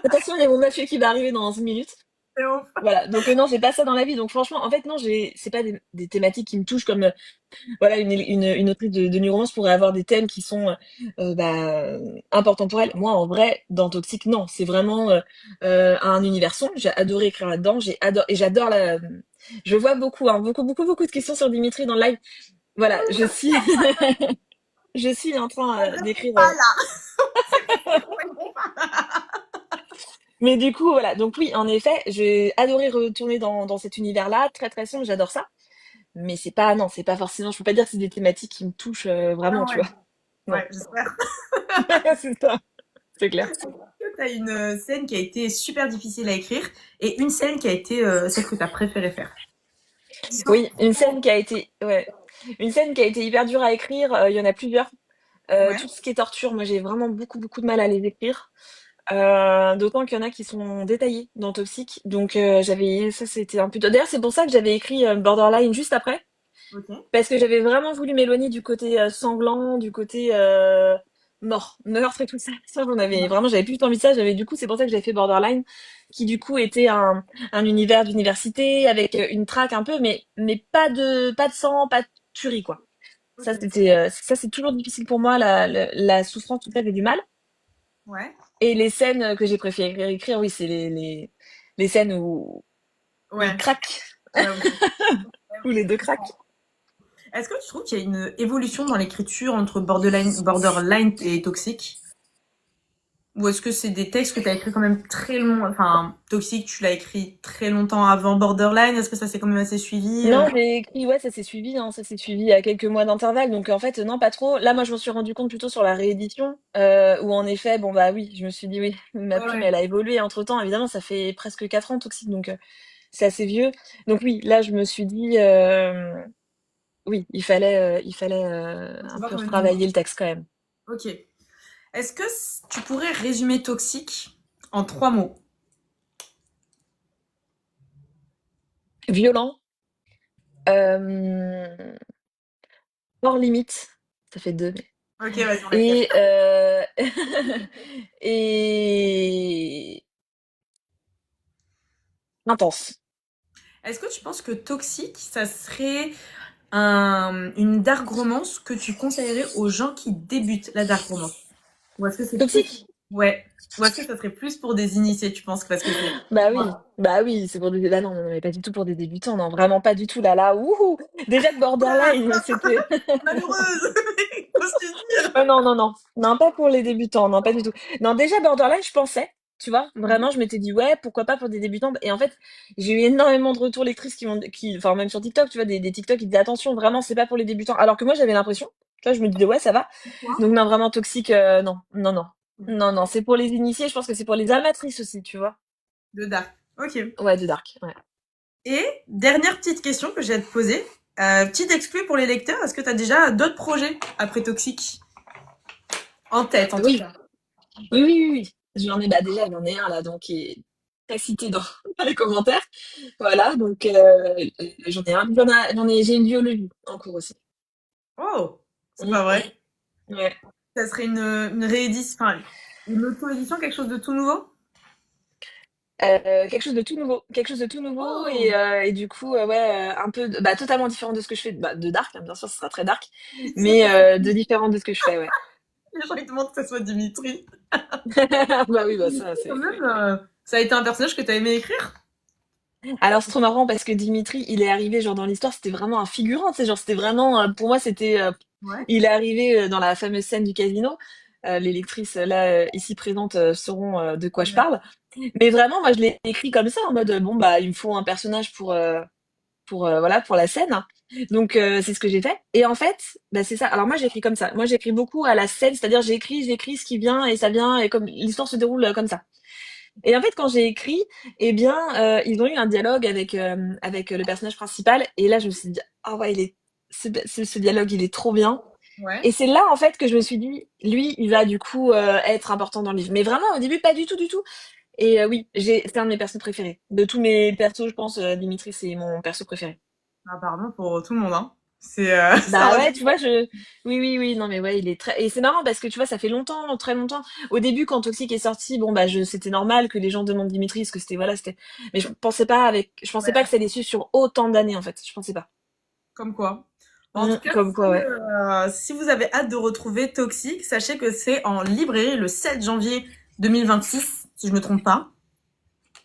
Attention, il y a mon mafieux qui va arriver dans une minute. Théo. Voilà. Donc, non, j'ai pas ça dans la vie. Donc, franchement, en fait, non, c'est pas des thématiques qui me touchent comme, voilà, une autrice de New Romance pourrait avoir des thèmes qui sont bah, importants pour elle. Moi, en vrai, dans Toxic, non, c'est vraiment un univers sombre. J'ai adoré écrire là-dedans. Et j'adore la. Je vois beaucoup, hein, beaucoup de questions sur Dimitri dans le live. Voilà, je suis en train Elle répond d'écrire. pas là. C'est pour ça qu'on répond pas. Mais du coup, voilà. Donc oui, en effet, j'ai adoré retourner dans cet univers-là, très très sombre. J'adore ça. Mais c'est pas, non, c'est pas forcément. Je peux pas dire que c'est des thématiques qui me touchent Ah vraiment, tu ouais, vois. Non, ouais, j'espère. c'est ça, c'est clair. Tu as une scène qui a été super difficile à écrire et une scène qui a été celle que tu as préféré faire. Oui, une scène qui a été, ouais, une scène qui a été hyper dure à écrire. Il y en a plusieurs. Ouais, Tout ce qui est torture, moi j'ai vraiment beaucoup de mal à les écrire. D'autant qu'il y en a qui sont détaillés dans Toxic. Donc ça c'était un peu. D'ailleurs c'est pour ça que j'avais écrit Borderline juste après, ok. parce que j'avais vraiment voulu m'éloigner du côté sanglant, du côté mort, meurtre et tout ça. Ça j'en avais vraiment, j'avais plus envie de ça. J'avais du coup c'est pour ça que j'avais fait Borderline, qui du coup était un univers d'université avec une traque un peu, mais pas de sang, pas de tuerie quoi. Ok. Ça c'est toujours difficile pour moi la souffrance tout ça j'ai du mal. Ouais. Et les scènes que j'ai préféré écrire, oui, c'est les scènes où ils Ouais. craquent, Ouais, ok. où les deux craquent. Est-ce que tu trouves qu'il y a une évolution dans l'écriture entre Borderline et Toxic? Ou est-ce que c'est des textes que tu as écrits quand même très long? Enfin, Toxic, tu l'as écrit très longtemps avant Borderline. Est-ce que ça s'est quand même assez suivi? Non, j'ai écrit, ouais, ça s'est suivi, hein, ça s'est suivi à quelques mois d'intervalle. Donc en fait, non, pas trop. Là, moi, je m'en suis rendu compte plutôt sur la réédition, où en effet, bon bah oui, je me suis dit oui, ma Ouais, plume, ouais. elle a évolué entre-temps. Évidemment, ça fait presque 4 ans Toxic, donc c'est assez vieux. Donc oui, là, je me suis dit, oui, il fallait Donc, ça un va peu quand même plus loin. retravailler le texte quand même. Ok. Est-ce que tu pourrais résumer Toxic en 3 mots? Violent, euh, hors limite, ça fait deux. Ok, vas-y, on l'accepte. Et, et intense. Est-ce que tu penses que Toxic, ça serait une dark romance que tu conseillerais aux gens qui débutent la dark romance? Ou est-ce que c'est plus... Toxique? Ouais. Ou est-ce que ça serait plus pour des initiés, tu penses? Parce que c'est... Bah oui, c'est pour des. Bah non, non, mais pas du tout pour des débutants, non, vraiment pas du tout. Là, ouhou! Déjà que Oula, Borderline, c'était. malheureuse. Qu'ose tu dire? Non, non, non, non, pas pour les débutants, non, pas du tout. Non, déjà Borderline, je pensais, tu vois, vraiment, je m'étais dit ouais, pourquoi pas pour des débutants. Et en fait, j'ai eu énormément de retours lectrices enfin même sur TikTok, tu vois, des TikTok qui disaient attention, vraiment, c'est pas pour les débutants. Alors que moi, j'avais l'impression, tu vois, je me disais ouais, ça va. Quoi? Donc non, vraiment toxique, non, non, non, non, non, c'est pour les initiés. Je pense que c'est pour les amatrices aussi, tu vois. De dark. Ok. Ouais, de dark, ouais. Et dernière petite question que j'ai à te poser. Petite exclue pour les lecteurs. Est-ce que tu as déjà d'autres projets après Toxic? En tête, en tout Oui, cas. oui. J'en ai, bah déjà, j'en ai un là, donc qui est très cité dans, dans les commentaires. Voilà, donc j'en ai un. J'ai une biologie en cours aussi. Oh, c'est Mm, pas vrai. ouais. Ça serait une réédition, enfin, une auto-édition, quelque chose de tout nouveau? Quelque chose de tout nouveau, quelque chose de tout nouveau Oh, et du coup ouais un peu bah totalement différent de ce que je fais bah, de dark hein, bien sûr ce sera très dark tu sais mais que de différent de ce que je fais ouais. les gens ils demandent que ça soit Dimitri. Bah oui bah Dimitri, ça quand c'est même, ça a été un personnage que tu as aimé écrire? alors c'est trop marrant parce que Dimitri il est arrivé genre dans l'histoire c'était vraiment un figurant tu sais genre c'était vraiment pour moi c'était Ouais. il est arrivé dans la fameuse scène du casino. Les lectrices là ici présentes sauront de quoi je Ouais. parle mais vraiment moi je l'ai écrit comme ça en mode bon bah il me faut un personnage pour voilà pour la scène. Donc c'est ce que j'ai fait. Et en fait, bah, c'est ça. Alors moi j'écris comme ça. Moi j'écris beaucoup à la scène, c'est-à-dire j'écris ce qui vient et ça vient et comme l'histoire se déroule comme ça. Et en fait quand j'ai écrit, eh bien ils ont eu un dialogue avec le personnage principal et là je me suis dit ah ouais ce dialogue il est trop bien. Ouais. Et c'est là en fait que je me suis dit lui il va du coup être important dans le livre. Mais vraiment au début pas du tout du tout. Et oui, c'est un de mes persos préférés. De tous mes persos, je pense, Dimitri, c'est mon perso préféré. Apparemment pour tout le monde, hein. C'est ça Bah revient. ouais, tu vois, oui, oui, oui, non mais ouais, il est très, et c'est marrant parce que tu vois, ça fait longtemps, très longtemps. Au début, quand Toxic est sorti, bon bah c'était normal que les gens demandent Dimitri, parce que c'était, voilà, c'était, mais je pensais pas Ouais, que ça allait suivre sur autant d'années, en fait. Je pensais pas. comme quoi. En tout cas, Comme quoi, ouais. si vous avez hâte de retrouver Toxic, sachez que c'est en librairie le 7 janvier 2026, si je me trompe pas.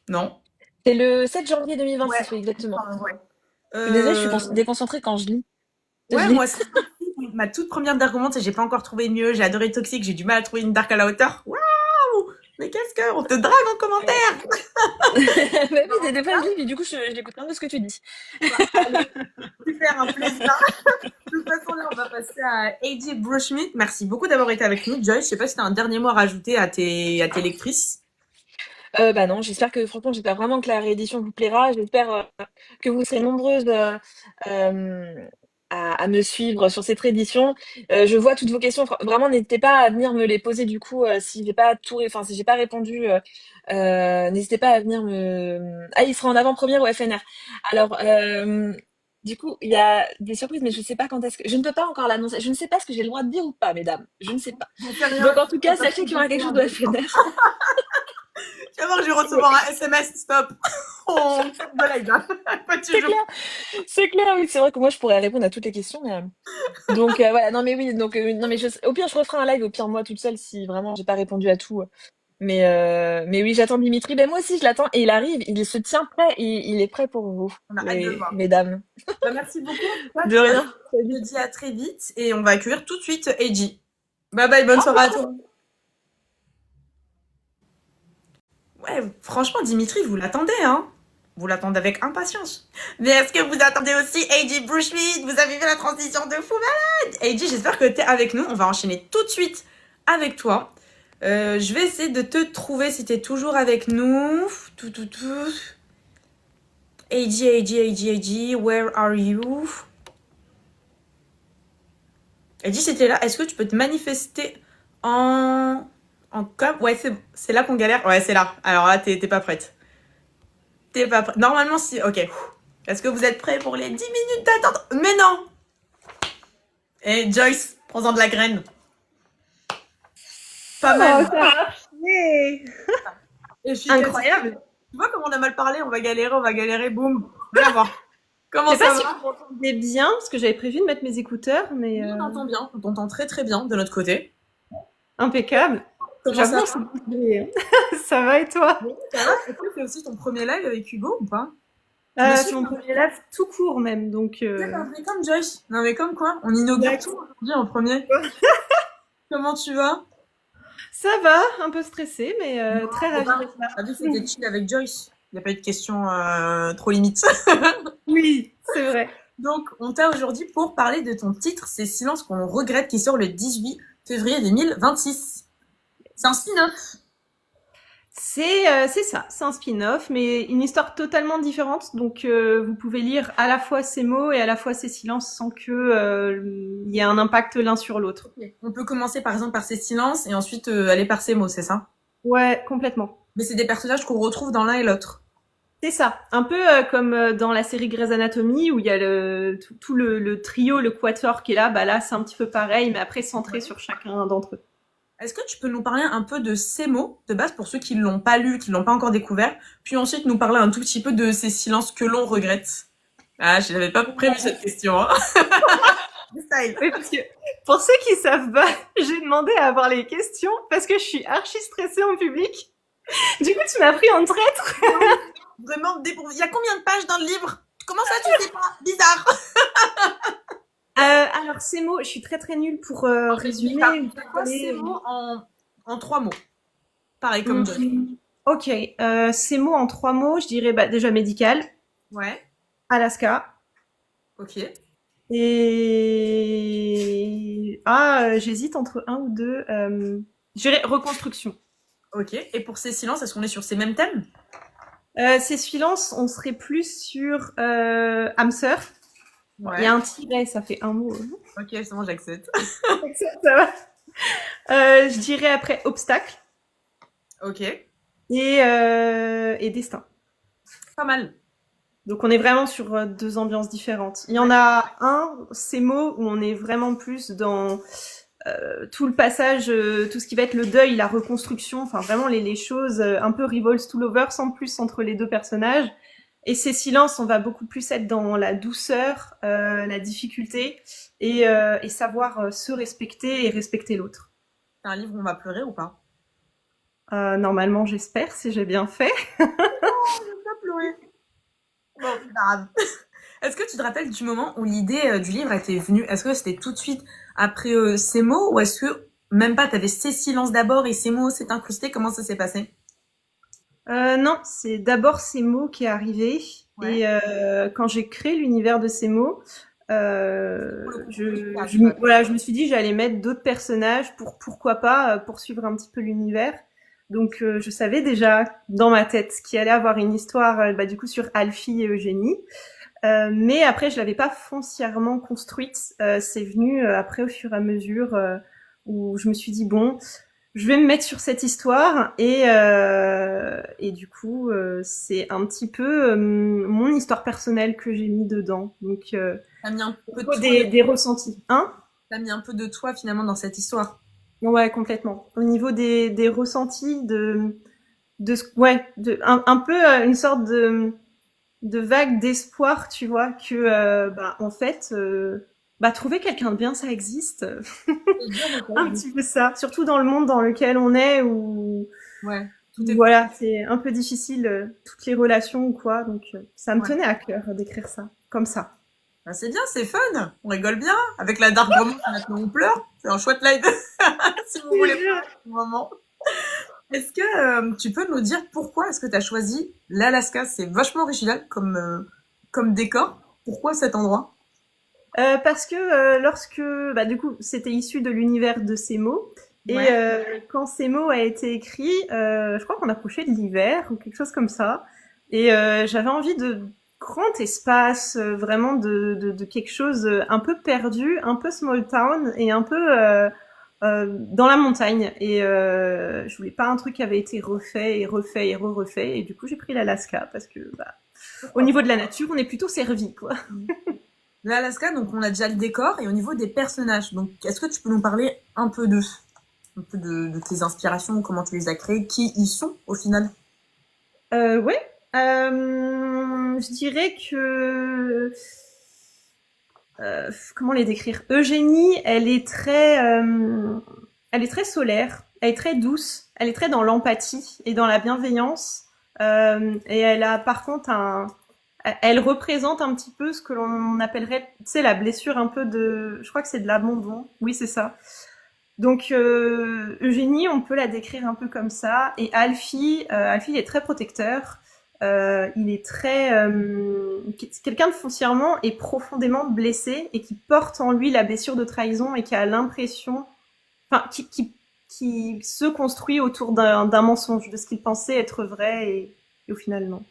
Non? C'est le 7 janvier Ouais, 2026, oui, exactement. enfin, ouais. Je suis désolée, Euh, déconcentrée quand je lis. Je ouais, lis. moi, c'est ma toute première dark romance et j'ai pas encore trouvé mieux. J'ai adoré Toxic, j'ai du mal à trouver une dark à la hauteur. Waouh! Mais qu'est-ce que... On te drague en commentaire! Bah oui, des fois je lis, et du coup, j'écoute un peu ce que tu dis. Bah, allez, super, un plaisir. De toute façon, là, on va passer à AJ Brushmeat. Merci beaucoup d'avoir été avec nous, Joyce. Je sais pas si tu as un dernier mot à rajouter à tes lectrices. Bah non, franchement, j'espère vraiment que la réédition vous plaira. J'espère que vous serez nombreuses euh, à me suivre sur cette réédition. Je vois toutes vos questions. Vraiment, n'hésitez pas à venir me les poser du coup si j'ai pas si j'ai pas répondu. N'hésitez pas à venir me. Ah, il sera en avant-première au FNR. Alors, du coup, il y a des surprises, mais je sais pas quand est-ce que. Je ne peux pas encore l'annoncer. Je ne sais pas ce que j'ai le droit de dire ou pas, mesdames. Je ne sais pas. J'en sais rien. Donc, en tout cas, sachez qu'il y aura quelque chose au FNR. Tu vas voir, je vais recevoir un SMS. Stop. On coupe de la gueule. Pas C'est toujours. clair. C'est clair, oui, c'est vrai que moi je pourrais répondre à toutes les questions, mais donc voilà, non mais oui, donc non mais au pire je referai un live, au pire moi toute seule si vraiment j'ai pas répondu à tout. Mais oui, j'attends Dimitri. Ben moi aussi je l'attends et il arrive, il se tient prêt, il est prêt pour vous, On a hâte de le voir. mesdames. Bah, merci beaucoup. En tout cas, De Joyce. rien. Je te dis à très vite et on va accueillir tout de suite AJ. Bye bye, bonne soirée à toi. Ouais, franchement, Dimitri, vous l'attendez, hein? Vous l'attendez avec impatience. Mais est-ce que vous attendez aussi AJ Brushmeat? Vous avez vu la transition de fou malade? AJ, j'espère que t'es avec nous. On va enchaîner tout de suite avec toi. Je vais essayer de te trouver si t'es toujours avec nous. Tout, tout, tout. AJ, AJ, AJ, AJ, where are you? AJ, si t'es là, est-ce que tu peux te manifester en... en com? Ouais, c'est là qu'on galère. Ouais, c'est là. Alors là, t'es pas prête. T'es pas prêt. Normalement, si. Ok. Est-ce que vous êtes prêts pour les 10 minutes d'attente? Mais non! Et Joyce, prends-en de la graine. Pas Oh, mal. ça a marché! Efficace. Incroyable! Tu vois comment on a mal parlé? On va galérer, boum. Viens voir. Comment Je sais ça pas si va? vous m'entendez bien, parce que j'avais prévu de mettre mes écouteurs, mais Oui, on t'entend bien. On t'entend très très bien de notre côté. impeccable. Comment ça J'avoue, va? c'est bouclé. Ça va et toi? Oui, ça va? Est-ce que c'est aussi ton premier live avec Hugo ou pas? C'est mon premier live tout court même, donc D'accord, mais comme Joyce. Non, mais comme quoi? On inaugure D'accord. tout aujourd'hui en premier. Comment tu vas? ça va, un peu stressé, mais très Faut ravie pas. d'être là. T'as vu, c'était chill avec Joyce. Il n'y a pas eu de questions trop limites. Oui, c'est vrai. Donc, on t'a aujourd'hui pour parler de ton titre, C'est Silence qu'on regrette, qui sort le 18 février 2026. C'est un spin-off. C'est ça, c'est un spin-off, mais une histoire totalement différente. Donc, vous pouvez lire à la fois ces mots et à la fois ces silences sans que il y ait un impact l'un sur l'autre. Okay. On peut commencer par exemple par ces silences et ensuite aller par ces mots, c'est ça? Ouais, complètement. Mais c'est des personnages qu'on retrouve dans l'un et l'autre. C'est ça, un peu comme dans la série Grey's Anatomy où il y a tout le trio, le quatuor qui est là. Bah là, c'est un petit peu pareil, mais après centré sur chacun d'entre eux. Est-ce que tu peux nous parler un peu de ces mots de base pour ceux qui l'ont pas lu, qui l'ont pas encore découvert, puis ensuite nous parler un tout petit peu de ces silences que l'on regrette? Ah, je n'avais pas prévu cette question. Hein. Style. Oui, parce que pour ceux qui savent pas, j'ai demandé à avoir les questions parce que je suis archi stressée en public. Du coup, tu m'as pris en traître. Vraiment dépourvu. Il y a combien de pages dans le livre? Comment ça, tu sais pas? Bizarre. Alors ces mots, je suis très très nulle pour résumer. C'est quoi ces mots en 3 mots? Pareil comme John. Ok, ces mots en 3 mots, je dirais bah, déjà médical, Ouais. Alaska, Ok. et j'hésite entre un ou deux. Je dirais reconstruction. Ok. Et pour ces silences, est-ce qu'on est sur ces mêmes thèmes? Ces silences, on serait plus sur âme sœur. Ouais. Il y a un tiret, ça fait un mot. Ok, c'est bon, j'accepte. Ça va. Je dirais après obstacle. Ok. et Destin. Pas mal. Donc on est vraiment sur 2 ambiances différentes. Il y en a un, ces mots, où on est vraiment plus dans tout le passage, tout ce qui va être le deuil, la reconstruction, enfin vraiment les choses un peu revolves tout l'over, sans plus entre les 2 personnages. Et ces silences, on va beaucoup plus être dans la douceur, la difficulté, et savoir se respecter et respecter l'autre. C'est un livre où on va pleurer ou pas? Normalement, j'espère, si j'ai bien fait. Oh, je vais pas pleurer. Bon, c'est pas grave. Est-ce que tu te rappelles du moment où l'idée du livre était venue? Est-ce que c'était tout de suite après ces mots ou est-ce que même pas, t'avais ces silences d'abord et ces mots s'est incrusté? Comment ça s'est passé? Non, c'est d'abord ces mots qui est arrivé. Ouais. Et quand j'ai créé l'univers de ces mots, Pour le coup, je me suis dit j'allais mettre d'autres personnages pour pourquoi pas poursuivre un petit peu l'univers. Donc je savais déjà dans ma tête qu'il allait avoir une histoire du coup sur Alfie et Eugénie. Mais après je l'avais pas foncièrement construite. C'est venu après au fur et à mesure où je me suis dit bon, je vais me mettre sur cette histoire et du coup c'est un petit peu mon histoire personnelle que j'ai mis dedans. Donc t'as mis un peu de toi, des ressentis, hein? t'as mis un peu de toi finalement dans cette histoire. Ouais, complètement. Au niveau des ressentis, un peu une sorte de vague d'espoir, tu vois, que en fait, trouver quelqu'un de bien, ça existe. C'est dur, mais Un petit peu ça, surtout dans le monde dans lequel on est, où ouais, tout est voilà, c'est un peu difficile toutes les relations ou quoi, donc ça me ouais. tenait à cœur d'écrire ça, comme ça. Bah, c'est bien, c'est fun. On rigole bien. Avec la dark romance, maintenant on pleure. C'est un chouette live. Si vous voulez pas, un moment. Est-ce que tu peux nous dire pourquoi est-ce que tu as choisi l'Alaska? C'est vachement original comme décor. Pourquoi cet endroit? Parce que lorsque, du coup, c'était issu de l'univers de ces mots. Et Ouais. quand ces mots a été écrit, je crois qu'on approchait de l'hiver ou quelque chose comme ça. Et j'avais envie de grand espace, vraiment de quelque chose un peu perdu, un peu small town et un peu dans la montagne. Et je voulais pas un truc qui avait été refait et refait et re-refait. Et du coup, j'ai pris l'Alaska parce que, au niveau de la nature, on est plutôt servi, quoi. L'Alaska, donc on a déjà le décor et au niveau des personnages. Donc est-ce que tu peux nous parler un peu d'eux? Un peu de tes inspirations, comment tu les as créés, qui ils sont au final? Ouais. Je dirais que comment les décrire? Eugénie, elle est très solaire, elle est très douce, elle est très dans l'empathie et dans la bienveillance. Et elle a par contre elle représente un petit peu ce que l'on appellerait, tu sais, la blessure un peu je crois que c'est de l'abandon. Oui, c'est ça. Donc Eugénie, on peut la décrire un peu comme ça. Et Alfie, Alfie il est très protecteur. Il est très quelqu'un de foncièrement et profondément blessé et qui porte en lui la blessure de trahison et qui a l'impression, enfin, qui se construit autour d'un mensonge, de ce qu'il pensait être vrai et au final non.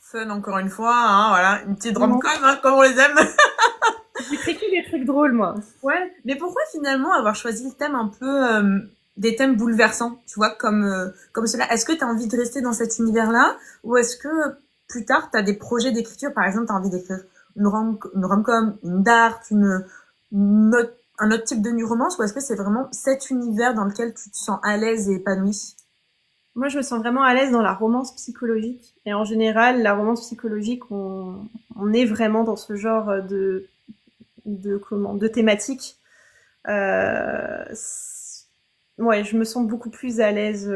Fun encore une fois, hein, voilà, une petite rom-com, hein, comme on les aime. J'écris que des trucs drôles, moi. Ouais, mais pourquoi finalement avoir choisi le thème un peu des thèmes bouleversants, tu vois, comme cela? Est-ce que tu as envie de rester dans cet univers-là ou est-ce que plus tard tu as des projets d'écriture, par exemple, tu as envie d'écrire une rom-com, une dark, un autre type de new romance ou est-ce que c'est vraiment cet univers dans lequel tu te sens à l'aise et épanoui? Moi, je me sens vraiment à l'aise dans la romance psychologique. Et en général, la romance psychologique, on est vraiment dans ce genre de thématique. Ouais, je me sens beaucoup plus à l'aise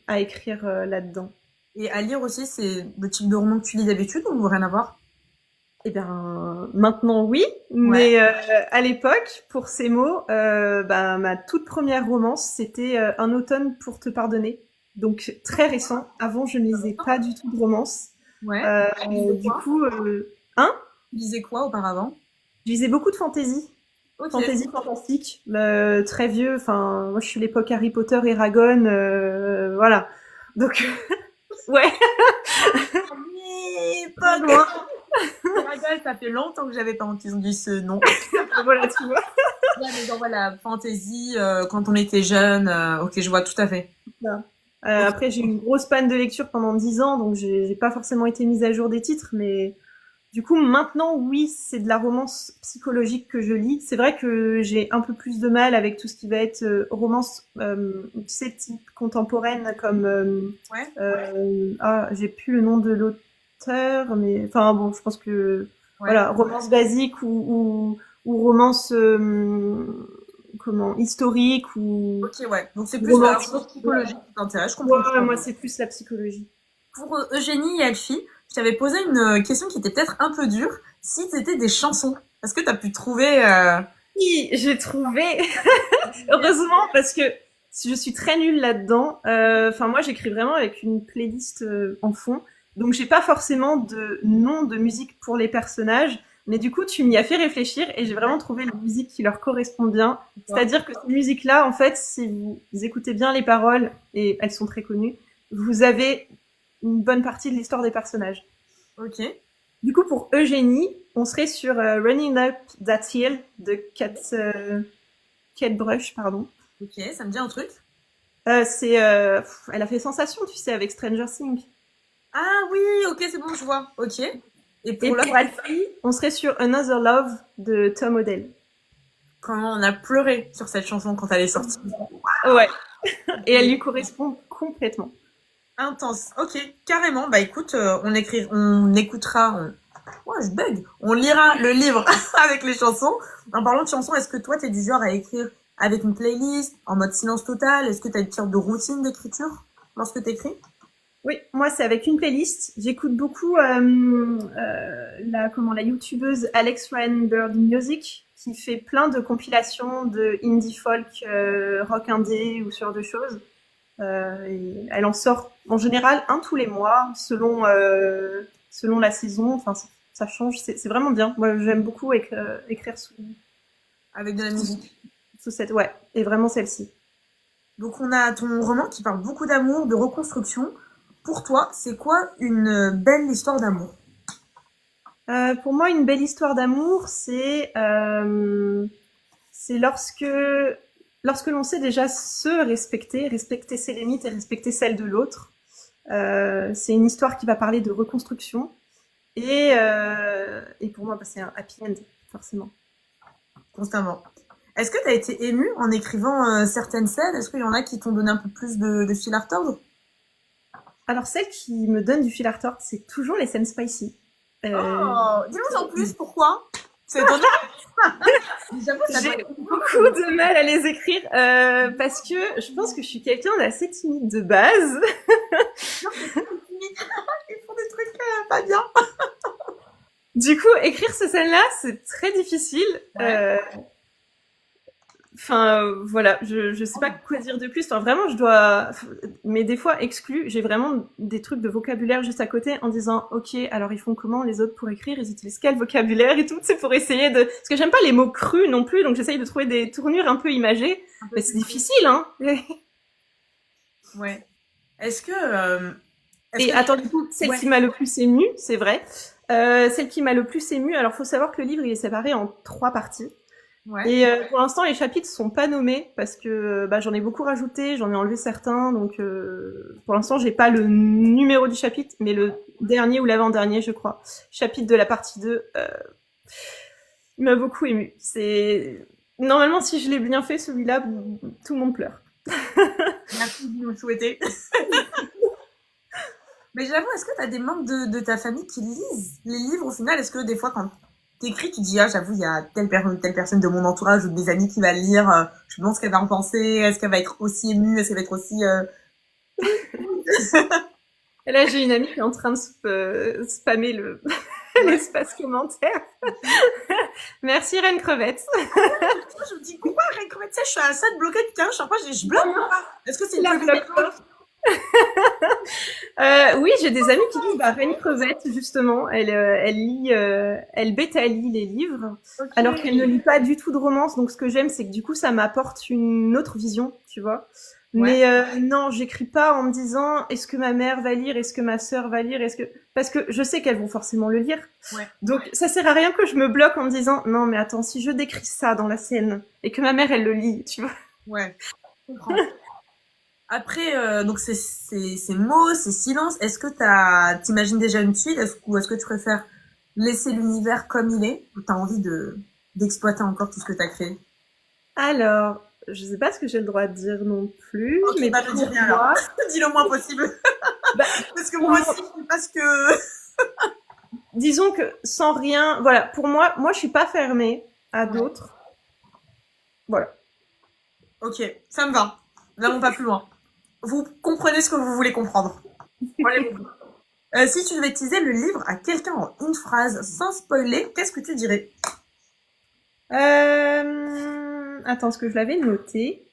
à écrire là-dedans. Et à lire aussi, c'est le type de roman que tu lis d'habitude ou rien à voir? Eh bien, maintenant oui, mais à l'époque, pour ces mots, ma toute première romance, c'était Un automne pour te pardonner. Donc très récent. Avant, je ne lisais pas du tout de romance. Ouais. Du coup, hein? Tu lisais quoi auparavant? Je lisais beaucoup de fantasy. Ok. Fantasy fantastique, très vieux. Enfin, moi, je suis l'époque Harry Potter, Eragon, voilà. Donc, ouais. Mais pas loin. Ça fait longtemps que j'avais pas entendu ce nom. Voilà, tu vois. Ouais, mais genre, voilà, fantasy, quand on était jeune, ok, je vois tout à fait. Voilà. Ok. Après, j'ai eu une grosse panne de lecture pendant 10 ans, donc j'ai pas forcément été mise à jour des titres, mais du coup, maintenant, oui, c'est de la romance psychologique que je lis. C'est vrai que j'ai un peu plus de mal avec tout ce qui va être romance, tu sais, type contemporaine, comme Ouais. j'ai plus le nom de l'auteur, mais enfin bon, je pense que Ouais. voilà, romance basique ou romance comment historique ou Ok, ouais. Donc c'est plus la romantique. romance psychologique qui t'intéresse, je comprends Ouais, tout. moi c'est plus la psychologie. Pour Eugénie et Elfie, je t'avais posé une question qui était peut-être un peu dure. Si c'était des chansons, est-ce que tu as pu trouver Oui, j'ai trouvé. Heureusement, parce que je suis très nulle là-dedans. Enfin, moi, j'écris vraiment avec une playlist en fond. Donc, j'ai pas forcément de nom de musique pour les personnages. Mais du coup, tu m'y as fait réfléchir et j'ai vraiment trouvé la musique qui leur correspond bien. quoi? C'est-à-dire que ces musiques-là, en fait, si vous écoutez bien les paroles, et elles sont très connues, vous avez une bonne partie de l'histoire des personnages. Ok. Du coup, pour Eugénie, on serait sur Running Up That Hill de Kate Brush, pardon. Ok, ça me dit un truc. Elle a fait sensation, tu sais, avec Stranger Things. Ah oui, ok, c'est bon, je vois. Ok. Et Et pour l'autre, pour Alfie, on serait sur Another Love de Tom Odell. quand on a pleuré sur cette chanson quand elle est sortie. Ouais. Et elle lui correspond complètement. Intense. Ok, carrément. Bah écoute, on écoutera. Ouais, je bug. On lira le livre avec les chansons. En parlant de chansons, est-ce que toi, t'es du genre à écrire avec une playlist, en mode silence total? Est-ce que t'as une sorte de routine d'écriture lorsque t'écris? Oui, moi c'est avec une playlist. J'écoute beaucoup la youtubeuse Alex Ryan Bird Music qui fait plein de compilations de indie folk, rock indé ou ce genre de choses. Et elle en sort en général un tous les mois selon la saison. Enfin, ça change. C'est vraiment bien. Moi, j'aime beaucoup écrire Avec de la musique. sous cette. Ouais, et vraiment celle-ci. Donc on a ton roman qui parle beaucoup d'amour, de reconstruction. Pour toi, c'est quoi une belle histoire d'amour? Pour moi, une belle histoire d'amour, c'est lorsque l'on sait déjà se respecter, respecter ses limites et respecter celles de l'autre. C'est une histoire qui va parler de reconstruction. Et pour moi, c'est un happy end, forcément. Constamment. Est-ce que tu as été émue en écrivant certaines scènes? Est-ce qu'il y en a qui t'ont donné un peu plus de fil à retordre? Alors, celle qui me donne du fil à retordre, c'est toujours les scènes spicy. Oh, dis-nous en plus, pourquoi? C'est étonnant. J'avoue, ça doit J'ai être beaucoup de mal à les écrire parce que je pense que je suis quelqu'un d'assez timide de base. timide. Ils font des trucs pas bien. Du coup, écrire ces scènes-là, c'est très difficile. Ouais. Enfin, voilà, je sais pas quoi dire de plus. Enfin, vraiment, mais des fois exclu. J'ai vraiment des trucs de vocabulaire juste à côté en disant, ok, alors ils font comment les autres pour écrire? Ils utilisent quel vocabulaire et tout, c'est pour essayer de. Parce que j'aime pas les mots crus non plus, donc j'essaye de trouver des tournures un peu imagées. Mais c'est difficile, hein. Ouais. Est-ce que. Et attends, du coup, celle Ouais. qui m'a le plus émue, c'est vrai. Celle qui m'a le plus émue, alors faut savoir que le livre il est séparé en 3 parties. Ouais. Et pour l'instant, les chapitres sont pas nommés parce que j'en ai beaucoup rajouté, j'en ai enlevé certains, donc pour l'instant, j'ai pas le numéro du chapitre, mais le dernier ou l'avant-dernier, je crois, chapitre de la partie 2, il m'a beaucoup ému. C'est normalement, si je l'ai bien fait, celui-là, tout le monde pleure. Merci de nous le souhaiter. Mais j'avoue, est-ce que tu as des membres de ta famille qui lisent les livres au final? Est-ce que des fois, quand t'écris, tu dis, ah, j'avoue, il y a telle personne de mon entourage ou de mes amis qui va le lire, je me demande ce qu'elle va en penser, est-ce qu'elle va être aussi émue, est-ce qu'elle va être aussi... Et là, j'ai une amie qui est en train de spammer l'espace commentaire. Merci Reine Crevette. Je me dis, quoi, tu sais, je suis à ça de bloquer quelqu'un, chaque fois, je bloque pas. Est-ce que c'est une La politique? bloque. Oui, j'ai des amis qui disent Reine Crevette justement. Elle bêta-lit les livres, Ok. alors qu'elle ne lit pas du tout de romance. Donc ce que j'aime, c'est que du coup, ça m'apporte une autre vision, tu vois. Ouais. Mais non, j'écris pas en me disant est-ce que ma mère va lire, est-ce que ma sœur va lire, parce que je sais qu'elles vont forcément le lire. Ouais. Donc ça sert à rien que je me bloque en me disant non mais attends, si je décris ça dans la scène et que ma mère elle le lit, tu vois. Ouais. Je comprends. Après, donc c'est mots, c'est silence. Est-ce que t'imagines déjà une suite, ou est-ce que tu préfères laisser l'univers comme il est, ou t'as envie d'exploiter encore tout ce que t'as créé? Alors, je sais pas ce que j'ai le droit de dire non plus, Ok, mais bah ne dis pour rien alors. moi, Dis le moins possible. bah, Parce que pour moi moi, aussi, je sais pas ce que... disons que sans rien, voilà, pour moi, je suis pas fermée à Ouais. d'autres. Voilà. Ok, ça me va. N'allons pas plus loin. Vous comprenez ce que vous voulez comprendre. Allez. Si tu devais teaser le livre à quelqu'un en une phrase, sans spoiler, qu'est-ce que tu dirais? Attends, ce que je l'avais noté.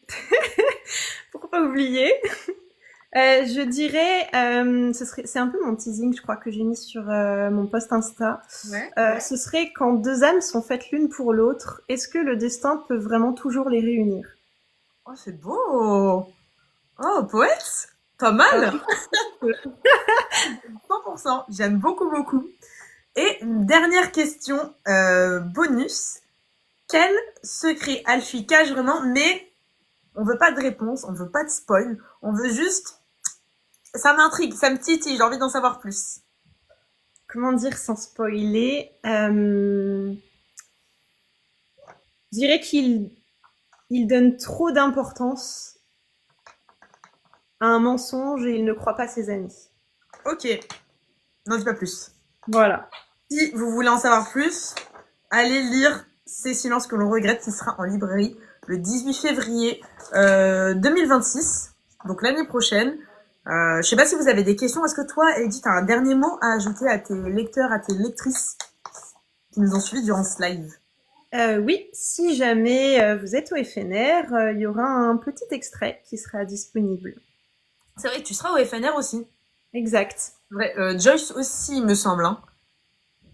Pour pas oublier. Je dirais, c'est un peu mon teasing, je crois que j'ai mis sur mon post Insta. Ouais. Ce serait quand deux âmes sont faites l'une pour l'autre, est-ce que le destin peut vraiment toujours les réunir? Oh, c'est beau. Oh, poète. Pas Euh, mal. 100%. J'aime beaucoup, beaucoup. Et une dernière question bonus. Quel secret Alfie cache vraiment, mais on veut pas de réponse, on veut pas de spoil, on veut juste... Ça m'intrigue, ça me titille, j'ai envie d'en savoir plus. Comment dire sans spoiler? Je dirais qu'il donne trop d'importance à un mensonge et il ne croit pas ses amis. Ok, n'en dis pas plus. Voilà. Si vous voulez en savoir plus, allez lire Ces silences que l'on regrette, qui sera en librairie le 18 février 2026, donc l'année prochaine. Je sais pas si vous avez des questions. Est-ce que toi, Edith, t'as un dernier mot à ajouter à tes lecteurs, à tes lectrices qui nous ont suivis durant ce live? Oui, si jamais vous êtes au FNR, il y aura un petit extrait qui sera disponible. C'est vrai, tu seras au FNR aussi. Exact. Ouais, Joyce aussi, il me semble. Hein.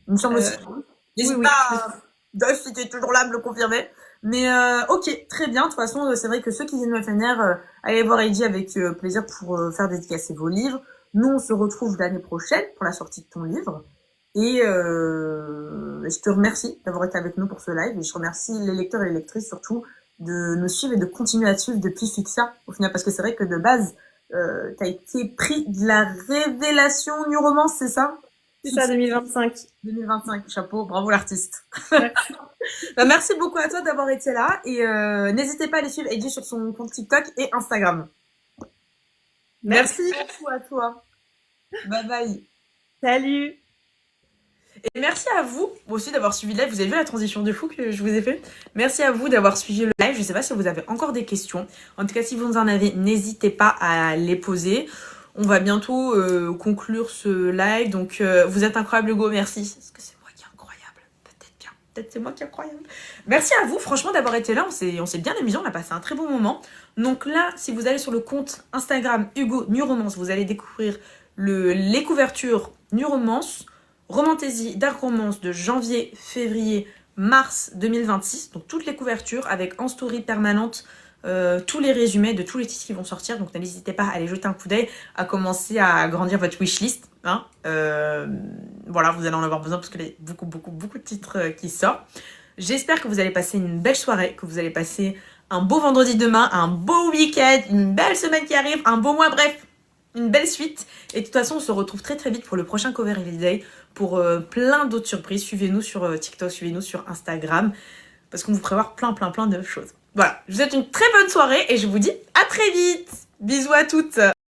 Il me semble Euh, aussi. oui, N'hésite oui. pas, Joyce, si tu es toujours là, à me le confirmer. Mais ok, très bien. De toute façon, c'est vrai que ceux qui viennent au FNR, allez voir Heidi avec plaisir pour faire dédicacer vos livres. Nous, on se retrouve l'année prochaine pour la sortie de ton livre. Et je te remercie d'avoir été avec nous pour ce live. Et je remercie les lecteurs et les lectrices surtout de nous suivre et de continuer à te suivre depuis Fixa, au final. Parce que c'est vrai que de base, t'as été pris de la révélation New Romance, c'est ça? C'est ça, 2025. 2025, chapeau, bravo l'artiste. Merci. Bah, merci beaucoup à toi d'avoir été là et n'hésitez pas à aller suivre Heidi sur son compte TikTok et Instagram. Merci beaucoup à toi. Bye bye. Salut. Et merci à vous aussi d'avoir suivi le live. Vous avez vu la transition de fou que je vous ai fait? Merci à vous d'avoir suivi le live. Je sais pas si vous avez encore des questions. En tout cas, si vous en avez, n'hésitez pas à les poser. On va bientôt conclure ce live. Donc, vous êtes incroyable, Hugo. Merci. Est-ce que c'est moi qui est incroyable? Peut-être bien. Peut-être c'est moi qui est incroyable. Merci à vous, franchement, d'avoir été là. On s'est bien amusé. On a passé un très bon moment. Donc là, si vous allez sur le compte Instagram Hugo New Romance, vous allez découvrir les couvertures New Romance, Romantaisie, Dark Romance de janvier, février, mars 2026. Donc toutes les couvertures avec en story permanente tous les résumés de tous les titres qui vont sortir. Donc n'hésitez pas à aller jeter un coup d'œil, à commencer à agrandir votre wishlist. Hein. Voilà, vous allez en avoir besoin parce qu'il y a beaucoup de titres qui sortent. J'espère que vous allez passer une belle soirée, que vous allez passer un beau vendredi demain, un beau week-end, une belle semaine qui arrive, un beau mois, bref, une belle suite. Et de toute façon, on se retrouve très vite pour le prochain Cover Reveal Day, pour plein d'autres surprises. Suivez-nous sur TikTok, suivez-nous sur Instagram, parce qu'on vous prépare plein de choses. Voilà, je vous souhaite une très bonne soirée et je vous dis à très vite. Bisous à toutes.